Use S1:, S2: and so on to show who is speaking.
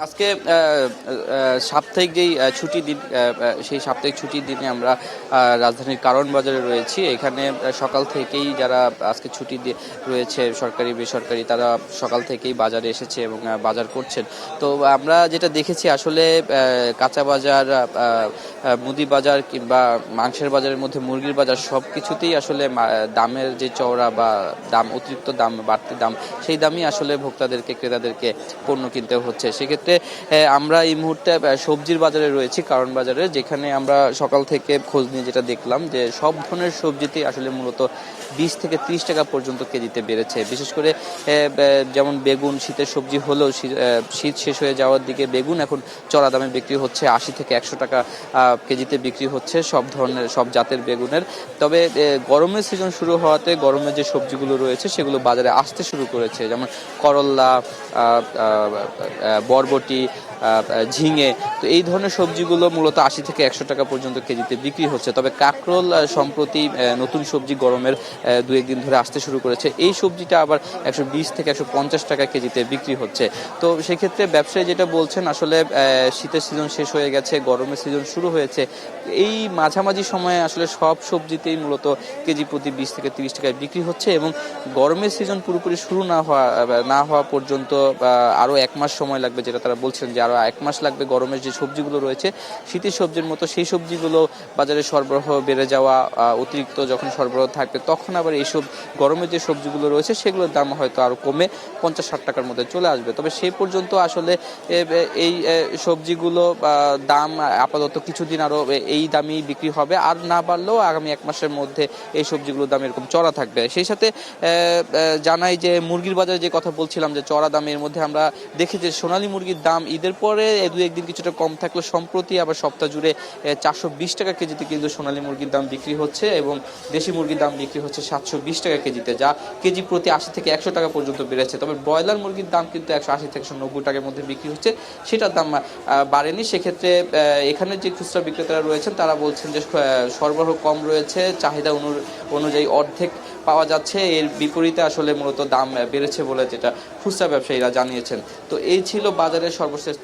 S1: আজকে সাপ্তাহিক যেই ছুটির দিন, সেই সাপ্তাহিক ছুটির দিনে আমরা রাজধানীর কারওয়ান বাজারে রয়েছি। এখানে সকাল থেকেই যারা আজকে ছুটি রয়েছে, সরকারি বেসরকারি, তারা সকাল থেকেই বাজারে এসেছে এবং বাজার করছেন। তো আমরা যেটা দেখেছি আসলে কাঁচা বাজার, মুদি বাজার কিংবা মাংসের বাজারের মধ্যে মুরগির বাজার সব কিছুতেই আসলে দামের যে চওড়া বা দাম, অতিরিক্ত দাম, বাড়তি দাম, সেই দামই আসলে ভোক্তাদেরকে, ক্রেতাদেরকে পণ্য কিনতে হচ্ছে। সেক্ষেত্রে আমরা এই মুহূর্তে সবজির বাজারে রয়েছি, কারওয়ান বাজারে, যেখানে আমরা সকাল থেকে খোঁজ নিয়ে যেটা দেখলাম যে সব ধরনের সবজিতেই আসলে মূলত 20 থেকে 30 টাকা পর্যন্ত কেজিতে বেড়েছে। বিশেষ করে যেমন বেগুন, শীতের সবজি হলেও শীত শেষ হয়ে যাওয়ার দিকে বেগুন এখন চড়া দামে বিক্রি হচ্ছে, 80 থেকে 100 টাকা কেজিতে বিক্রি হচ্ছে সব ধরনের, সব জাতের বেগুনের। তবে গরমের সিজন শুরু হওয়াতে গরমের যে সবজিগুলো রয়েছে সেগুলো বাজারে আসতে শুরু করেছে, যেমন করল্লা, বরবটি, ঝিঙে। তো এই ধরনের সবজিগুলো মূলত 80 থেকে 100 টাকা পর্যন্ত কেজিতে বিক্রি হচ্ছে। তবে কাঁকরোল সম্প্রতি নতুন সবজি গরমের 2-1 দিন ধরে আসতে শুরু করেছে। এই সবজিটা আবার 120 থেকে 150 টাকা কেজিতে বিক্রি হচ্ছে। তো সেক্ষেত্রে ব্যবসায়ী যেটা বলছেন, আসলে শীতের সিজন শেষ হয়ে গেছে, গরমের সিজন শুরু হয়েছে। এই মাঝামাঝি সময়ে আসলে সব সবজিতেই মূলত কেজি প্রতি 20 থেকে 30 টাকায় বিক্রি হচ্ছে এবং গরমের সিজন পুরোপুরি শুরু না হওয়া পর্যন্ত আরও 1 মাস সময় লাগবে, যেটা তারা বলছেন যে আরও 1 মাস লাগবে গরমের যে সবজিগুলো রয়েছে শীতের সবজির মতো সেই সবজিগুলো বাজারে সরবরাহ বেড়ে যাওয়া, অতিরিক্ত যখন সরবরাহ থাকবে তখন আবার এইসব গরমের যে সবজিগুলো রয়েছে সেগুলোর দাম হয়তো আরও কমে 50-60 টাকার মধ্যে চলে আসবে। তবে সেই পর্যন্ত আসলে এই সবজিগুলো দাম আপাতত কিছুদিন আরও এই দামেই বিক্রি হবে, আর না বাড়লেও আগামী 1 মাসের মধ্যে এই সবজিগুলোর দাম এরকম চড়া থাকবে। সেই সাথে জানাই যে মুরগির বাজারে যে কথা বলছিলাম যে চড়া দামের মধ্যে আমরা দেখি যে সোনালী মুরগির দাম ঈদের পরে 2-1 দিন কিছুটা কম থাকলে সম্প্রতি আবার সপ্তাহ জুড়ে 420 টাকা কেজিতে কিন্তু সোনালী মুরগির দাম বিক্রি হচ্ছে এবং দেশি মুরগির দাম বিক্রি হচ্ছে 720 টাকা কেজিতে, যা কেজি প্রতি 80 থেকে 100 টাকা পর্যন্ত বেড়েছে। তবে ব্রয়লার মুরগির দাম কিন্তু 180 থেকে 190 টাকার মধ্যে বিক্রি হচ্ছে, সেটার দাম বাড়েনি। সেক্ষেত্রে এখানে যে খুচরা বিক্রেতারা রয়েছেন তারা বলছেন যে সরবরাহ কম রয়েছে, চাহিদা অনুযায়ী অর্ধেক পাওয়া যাচ্ছে, এর বিপরীতে আসলে মূলত দাম বেড়েছে বলে যেটা খুচরা ব্যবসায়ীরা জানিয়েছেন। তো এই ছিল বাজারের সর্বশেষ